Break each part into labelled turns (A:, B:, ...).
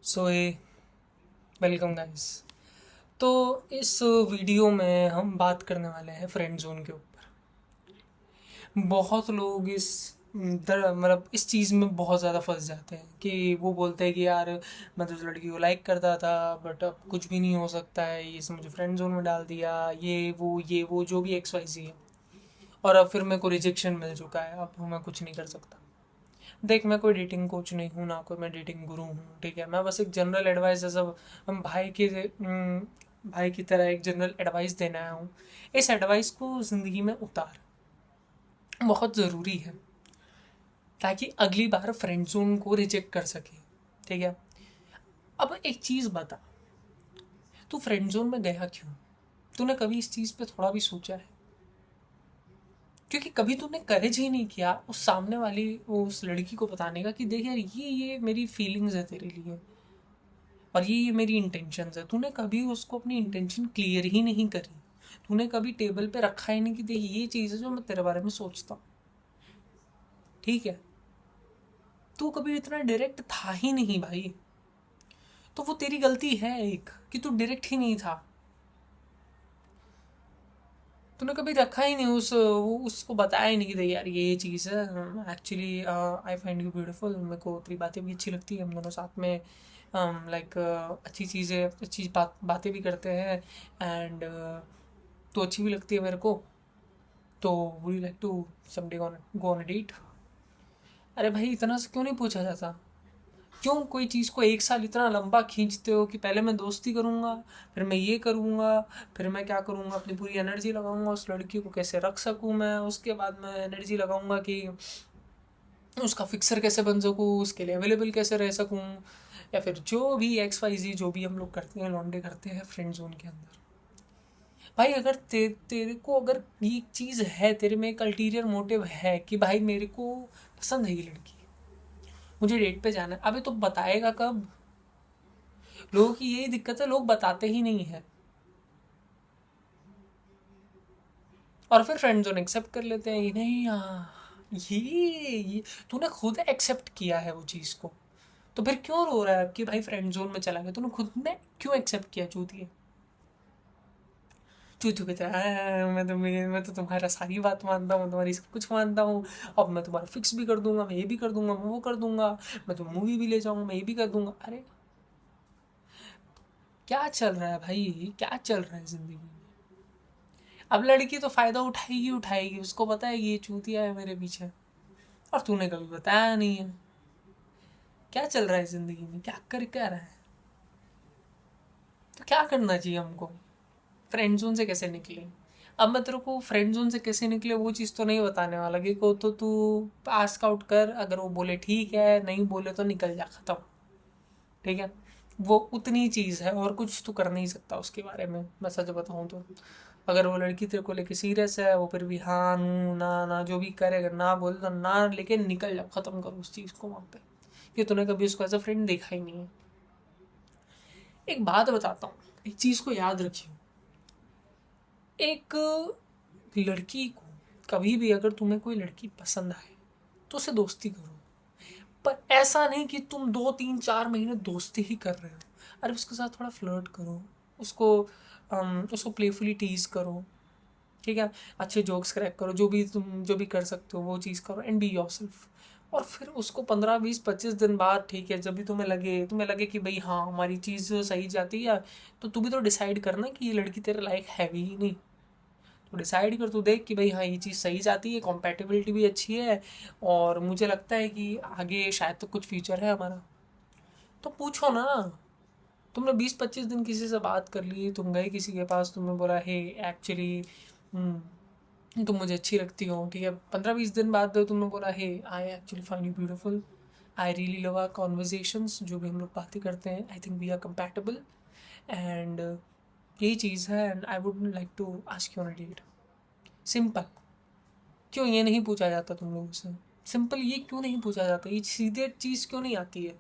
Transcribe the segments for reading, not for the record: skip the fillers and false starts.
A: सो हे welcome guys. तो इस video में हम बात करने वाले हैं फ्रेंड जोन के ऊपर। बहुत लोग मतलब इस चीज़ में बहुत ज़्यादा फंस जाते हैं कि वो बोलते हैं कि यार मैं तो उस लड़की को लाइक करता था बट अब कुछ भी नहीं हो सकता है, ये इसने मुझे फ्रेंड जोन में डाल दिया, ये वो जो भी एक्स वाई ज़ी है, और अब फिर मेरे को रिजेक्शन मिल चुका है, अब मैं कुछ नहीं कर सकता। देख, मैं कोई डेटिंग कोच नहीं हूँ, ना कोई मैं डेटिंग गुरु हूँ, ठीक है। मैं बस एक जनरल एडवाइस एज हम भाई की तरह एक जनरल एडवाइस देने आया हूँ। इस एडवाइस को ज़िंदगी में उतार, बहुत ज़रूरी है, ताकि अगली बार फ्रेंड जोन को रिजेक्ट कर सके, ठीक है। अब एक चीज़ बता, तू फ्रेंड जोन में गया क्यों? तूने कभी इस चीज़ पे थोड़ा भी सोचा है? क्योंकि कभी तूने करेज ही नहीं किया उस सामने वाली उस लड़की को बताने का कि देख यार, ये मेरी फीलिंग्स है तेरे लिए, और ये मेरी इंटेंशंस है। तूने कभी उसको अपनी इंटेंशन क्लियर ही नहीं करी। तूने कभी टेबल पे रखा ही नहीं कि देख, ये चीज़ है जो मैं तेरे बारे में सोचता हूँ, ठीक है। तू कभी इतना डायरेक्ट था ही नहीं भाई, तो वो तेरी गलती है एक, कि तू डायरेक्ट ही नहीं था। तूने कभी रखा ही नहीं, उसको बताया ही नहीं कि देख यार, ये चीज़ है, actually I find you beautiful, मेरे को तेरी बातें भी अच्छी लगती है, हम दोनों साथ में लाइक अच्छी चीज़ें, अच्छी बातें भी करते हैं, एंड तो अच्छी भी लगती है मेरे को। तो would you like to someday go on a date? अरे भाई, इतना से क्यों नहीं पूछा जाता? क्यों कोई चीज़ को एक साल इतना लंबा खींचते हो कि पहले मैं दोस्ती करूँगा, फिर मैं ये करूँगा, फिर मैं क्या करूँगा, अपनी पूरी एनर्जी लगाऊंगा उस लड़की को कैसे रख सकूँ मैं, उसके बाद मैं एनर्जी लगाऊंगा कि उसका फिक्सर कैसे बन सकूँ, उसके लिए अवेलेबल कैसे रह सकूँ, या फिर जो भी एक्स वाई जी जो भी हम लोग करते हैं, लौंडे करते हैं फ्रेंड जोन के अंदर। भाई अगर तेरे को अगर ये चीज़ है, तेरे में एक अल्टीरियर मोटिव है कि भाई मेरे को पसंद है ये लड़की, मुझे डेट पे जाना है, अबे तो बताएगा कब? लोगों की यही दिक्कत है, लोग बताते ही नहीं है, और फिर फ्रेंड जोन एक्सेप्ट कर लेते हैं कि नहीं, हाँ ये तूने खुद एक्सेप्ट किया है वो चीज़ को, तो फिर क्यों रो रहा है कि भाई फ्रेंड जोन में चला गया? तूने खुद ने क्यों एक्सेप्ट किया? चूतिए, चूतू की तरह मैं तो तुम्हारा सारी बात मानता हूँ, तुम्हारी सब कुछ मानता हूँ, अब मैं तुम्हारा फिक्स भी कर दूंगा, मैं ये भी कर दूंगा, मैं वो कर दूंगा, मैं तुम मूवी भी ले जाऊंगा, मैं ये भी कर दूंगा। अरे क्या चल रहा है भाई, क्या चल रहा है जिंदगी में? अब लड़की तो फायदा उठाएगी उठाएगी, उसको पता है कि ये चूतिया है मेरे पीछे, और तूने कभी बताया नहीं है। क्या चल रहा है जिंदगी में, क्या रहा है? तो क्या करना चाहिए हमको? फ्रेंड जोन से कैसे निकले? अब मैं तेरे को फ्रेंड जोन से कैसे निकले वो चीज़ तो नहीं बताने वाला, कि को तो तू आस्क आउट कर, अगर वो बोले ठीक है, नहीं बोले तो निकल जा, खत्म, ठीक है। वो उतनी चीज़ है, और कुछ तू कर नहीं सकता उसके बारे में, मैं सच बताऊँ तो। अगर वो लड़की तेरे को लेके सीरियस है, वो फिर भी हाँ नू ना ना जो भी करे, अगर ना बोले तो ना, लेके निकल जा, खत्म करो उस चीज़ को वहाँ पे, कि तूने कभी उसको एज अ फ्रेंड देखा ही नहीं है। एक बात बताता हूँ, एक चीज़ को याद रखियो। एक लड़की को कभी भी अगर तुम्हें कोई लड़की पसंद आए तो उससे दोस्ती करो, पर ऐसा नहीं कि तुम 2 3 4 महीने दोस्ती ही कर रहे हो। अरे उसके साथ थोड़ा फ्लर्ट करो, उसको उसको प्लेफुली टीज करो, ठीक है। अच्छे जोक्स क्रैक करो, जो भी कर सकते हो वो चीज़ करो, एंड बी योर सेल्फ। और फिर उसको 15 20 25 दिन बाद, ठीक है, जब भी तुम्हें लगे कि भाई हाँ हमारी चीज़ सही जाती है, तो तू भी तो डिसाइड करना कि ये लड़की तेरे लायक है भी ही नहीं। तो डिसाइड कर, तू देख कि भाई हाँ ये चीज़ सही जाती है, कॉम्पैटिबिलिटी भी अच्छी है, और मुझे लगता है कि आगे शायद तो कुछ फ्यूचर है हमारा। तो पूछो ना। तुमने 20 25 दिन किसी से बात कर ली, तुम गए किसी के पास, तुमने बोला हे एक्चुअली तुम मुझे अच्छी लगती हो, ठीक है। 15 20 दिन बाद तुमने बोला hey I actually find you beautiful, I really love our conversations, जो भी हम लोग बातें करते हैं, I think we are compatible, and यही चीज़ है, and I would like to ask you on a date. Simple. क्यों ये नहीं पूछा जाता तुम लोगों से? सिंपल ये क्यों नहीं पूछा जाता? ये सीधे चीज़ क्यों नहीं आती है?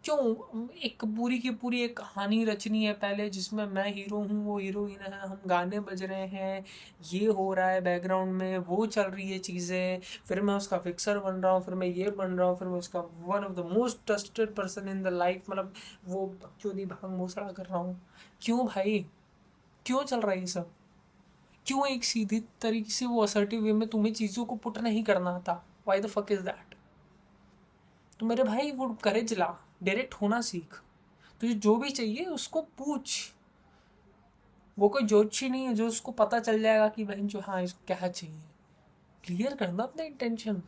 A: क्यों एक पूरी की पूरी एक कहानी रचनी है पहले, जिसमें मैं हीरो हूँ, वो हीरोइन है, हम गाने बज रहे हैं, ये हो रहा है बैकग्राउंड में, वो चल रही है चीज़ें, फिर मैं उसका फिक्सर बन रहा हूँ, फिर मैं ये बन रहा हूँ, फिर मैं उसका one of the most trusted person in the life, मतलब वो बकचोदी भांग भूसड़ा कर रहा हूँ। क्यों भाई, क्यों चल रहा है ये सब? क्यों एक सीधी तरीके से वो असर्टिव वे में तुम्हें चीज़ों को पुट नहीं करना आता? Why the fuck is that? तो मेरे भाई वो करेज ला, डायरेक्ट होना सीख। तुझे जो भी चाहिए उसको पूछ। वो कोई जोशी नहीं है जो उसको पता चल जाएगा कि बहन जो हाँ इसको क्या चाहिए। क्लियर करना अपना इंटेंशन।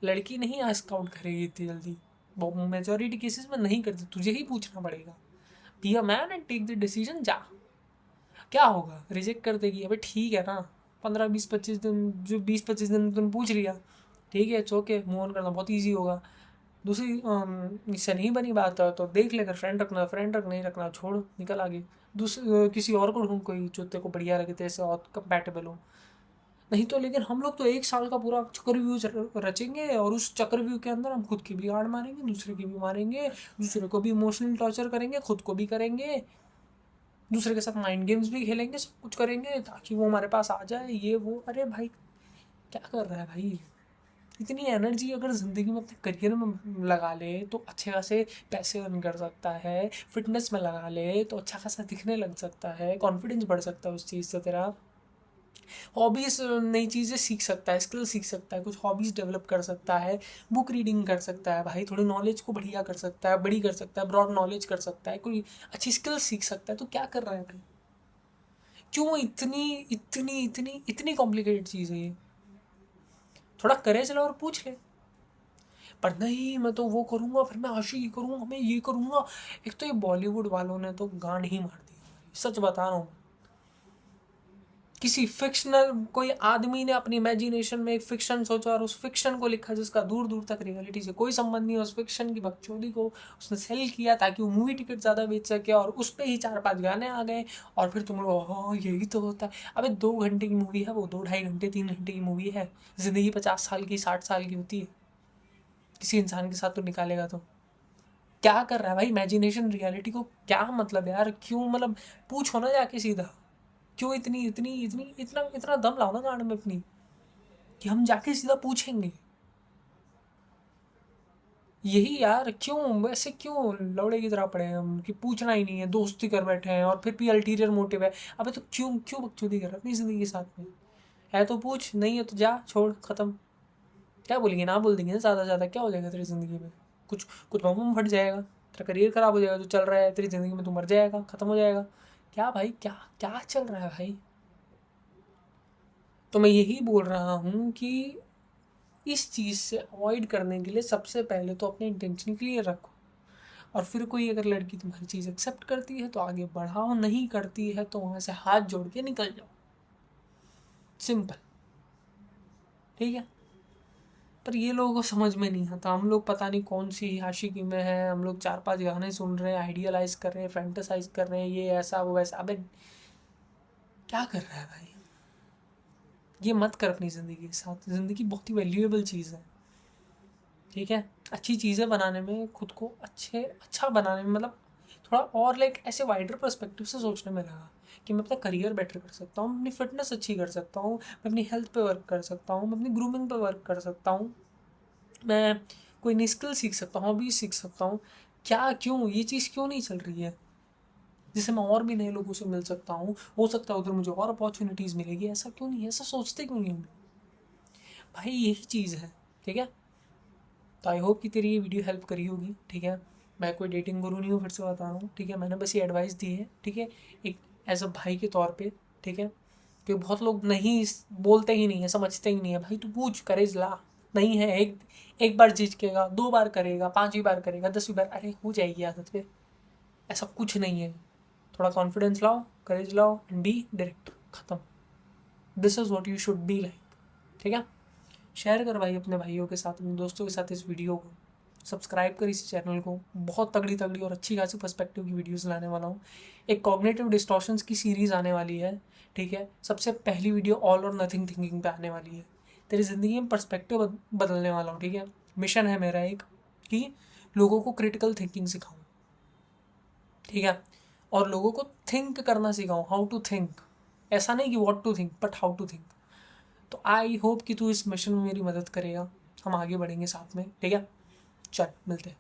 A: लड़की नहीं आस्क आउट करेगी इतनी जल्दी, मेजोरिटी केसेस में नहीं करती, तुझे ही पूछना पड़ेगा। Be a man and take the decision. जा, क्या होगा, रिजेक्ट कर देगी, अबे ठीक है ना, 15-20-25 दिन, जो 20-25 दिन तुमने पूछ लिया, ठीक है, इट्स ओके, मूव ऑन करना बहुत ईजी होगा। दूसरी इससे नहीं बनी बात है तो देख ले, अगर फ्रेंड रखना फ्रेंड रख, नहीं रखना छोड़, निकल आगे। दूसरी किसी और को ढूंढ, कोई जो तेरे को बढ़िया लगे, तेरे से और कंपैटिबल हो। नहीं तो लेकिन हम लोग तो 1 साल का पूरा चक्रव्यूह रचेंगे, और उस चक्रव्यूह के अंदर हम खुद की भी गाड़ मारेंगे, दूसरे की भी मारेंगे, दूसरे को भी इमोशनल टॉर्चर करेंगे, खुद को भी करेंगे, दूसरे के साथ माइंड गेम्स भी खेलेंगे, सब कुछ करेंगे ताकि वो हमारे पास आ जाए, ये वो। अरे भाई क्या कर रहा है भाई? इतनी एनर्जी अगर ज़िंदगी में अपने करियर में लगा ले तो अच्छे खासे पैसे अर्न कर सकता है, फिटनेस में लगा ले तो अच्छा खासा दिखने लग सकता है, कॉन्फिडेंस बढ़ सकता है उस चीज़ से तेरा। हॉबीज़, नई चीज़ें सीख सकता है, स्किल सीख सकता है, कुछ हॉबीज़ डेवलप कर सकता है, बुक रीडिंग कर सकता है भाई, थोड़ी नॉलेज को बढ़िया कर सकता है, बड़ी कर सकता है, ब्रॉड नॉलेज कर सकता है, कोई अच्छी स्किल सीख सकता है। तो क्या कर रहा है भाई? क्यों इतनी इतनी इतनी इतनी कॉम्प्लिकेटेड चीज़ है ये? थोड़ा करेज लो और पूछ ले। पर नहीं, मैं तो वो करूँगा, फिर मैं आशिकी करूँगा, मैं ये करूँगा। एक तो ये बॉलीवुड वालों ने तो गांड ही मार दी हमारी, सच बता रहा हूँ। किसी फिक्शनल कोई आदमी ने अपनी इमेजिनेशन में एक फिक्शन सोचा और उस फिक्शन को लिखा जिसका दूर दूर तक रियलिटी से कोई संबंध नहीं है, उस फिक्शन की बकचोदी को उसने सेल किया ताकि वो मूवी टिकट ज़्यादा बेच सके, और उस पर ही 4-5 गाने आ गए। और फिर तुम लोग हाँ यही तो होता है। अबे 2 घंटे की मूवी है वो, 2-2.5 घंटे 3 घंटे की मूवी है। ज़िंदगी 50 साल की 60 साल की होती है, किसी इंसान के साथ तो निकालेगा तो। क्या कर रहा है भाई? इमेजिनेशन रियलिटी को क्या मतलब यार? क्यों मतलब? पूछो ना जाके सीधा। क्यों इतनी इतनी इतनी इतना इतना दम लाओ ना गांड में अपनी, कि हम जाके सीधा पूछेंगे। यही यार, क्यों वैसे क्यों लौड़े की तरह पड़े हैं हम कि पूछना ही नहीं है, दोस्ती कर बैठे हैं और फिर भी अल्टीरियर मोटिव है। अबे तो क्यों क्यों बकचोदी कर रहा है अपनी ज़िंदगी के साथ में? है तो पूछ, नहीं है तो जा, छोड़, ख़त्म। क्या बोलेंगे, ना बोल देंगे ना, ज़्यादा ज़्यादा क्या हो जाएगा तेरी ज़िंदगी में? कुछ कुछ बम फट जाएगा, तेरा करियर ख़राब हो जाएगा जो चल रहा है तेरी ज़िंदगी में, तू मर जाएगा, ख़त्म हो जाएगा। क्या भाई, क्या क्या चल रहा है भाई? तो मैं यही बोल रहा हूँ कि इस चीज़ से अवॉइड करने के लिए सबसे पहले तो अपने इंटेंशन क्लियर रखो, और फिर कोई अगर लड़की तुम्हारी चीज़ एक्सेप्ट करती है तो आगे बढ़ाओ, नहीं करती है तो वहाँ से हाथ जोड़ के निकल जाओ। सिंपल, ठीक है। पर ये लोगों को समझ में नहीं आता, हम लोग पता नहीं कौन सी आशिकी में है, हम लोग 4-5 गाने सुन रहे हैं, आइडियलाइज कर रहे हैं, फैंटेसाइज कर रहे हैं, ये ऐसा वो वैसा। अबे क्या कर रहा है भाई? ये मत कर अपनी ज़िंदगी के साथ। ज़िंदगी बहुत ही वैल्यूएबल चीज़ है, ठीक है। अच्छी चीज़ें बनाने में, खुद को अच्छा बनाने में, मतलब थोड़ा और लाइक ऐसे वाइडर पर्सपेक्टिव से सोचने में लगा कि मैं अपना करियर बेटर कर सकता हूँ, अपनी फिटनेस अच्छी कर सकता हूँ, मैं अपनी हेल्थ पे वर्क कर सकता हूँ, मैं अपनी ग्रूमिंग पे वर्क कर सकता हूँ, मैं कोई नई स्किल सीख सकता हूँ, हॉबी सीख सकता हूँ। क्या, क्यों ये चीज़ क्यों नहीं चल रही है? जिससे मैं और भी नए लोगों से मिल सकता हूँ, हो सकता है उधर मुझे और अपॉर्चुनिटीज़ मिलेगी। ऐसा क्यों नहीं है? ऐसा सोचते क्यों नहीं हम लोग? भाई यही चीज़ है, ठीक है। तो आई होप कि तेरी ये वीडियो हेल्प करी होगी, ठीक है। मैं कोई डेटिंग गुरु नहीं हूँ, फिर से बता रहा हूँ, ठीक है। मैंने बस ये एडवाइस दी है, ठीक है, एक एज अ भाई के तौर पे, ठीक है। क्योंकि बहुत लोग नहीं बोलते ही नहीं है, समझते ही नहीं है। भाई तू पूछ, करेज ला। नहीं है, एक एक बार झिझकेगा, 2 बार करेगा, 5वीं बार करेगा, 10वीं बार, अरे हो जाएगी आदत पे। ऐसा कुछ नहीं है। थोड़ा कॉन्फिडेंस लाओ, करेज लाओ एंड बी डायरेक्ट, खत्म। This is what you should be like, ठीक है। शेयर कर भाई अपने भाइयों के साथ, अपने दोस्तों के साथ इस वीडियो को। सब्सक्राइब कर इस चैनल को, बहुत तगड़ी तगड़ी और अच्छी खासी पर्सपेक्टिव की वीडियोस लाने वाला हूँ। एक कॉग्निटिव डिस्टॉर्शंस की सीरीज़ आने वाली है, ठीक है। सबसे पहली वीडियो ऑल और नथिंग थिंकिंग पे आने वाली है। तेरी ज़िंदगी में पर्सपेक्टिव बदलने वाला हूँ, ठीक है। मिशन है मेरा एक, कि लोगों को क्रिटिकल थिंकिंग सिखाऊं, ठीक है, और लोगों को थिंक करना सिखाऊं, हाउ टू थिंक, ऐसा नहीं कि what to think but how to think. तो आई होप कि तू इस मिशन में मेरी मदद करेगा, हम आगे बढ़ेंगे साथ में, ठीक है, चल मिलते हैं।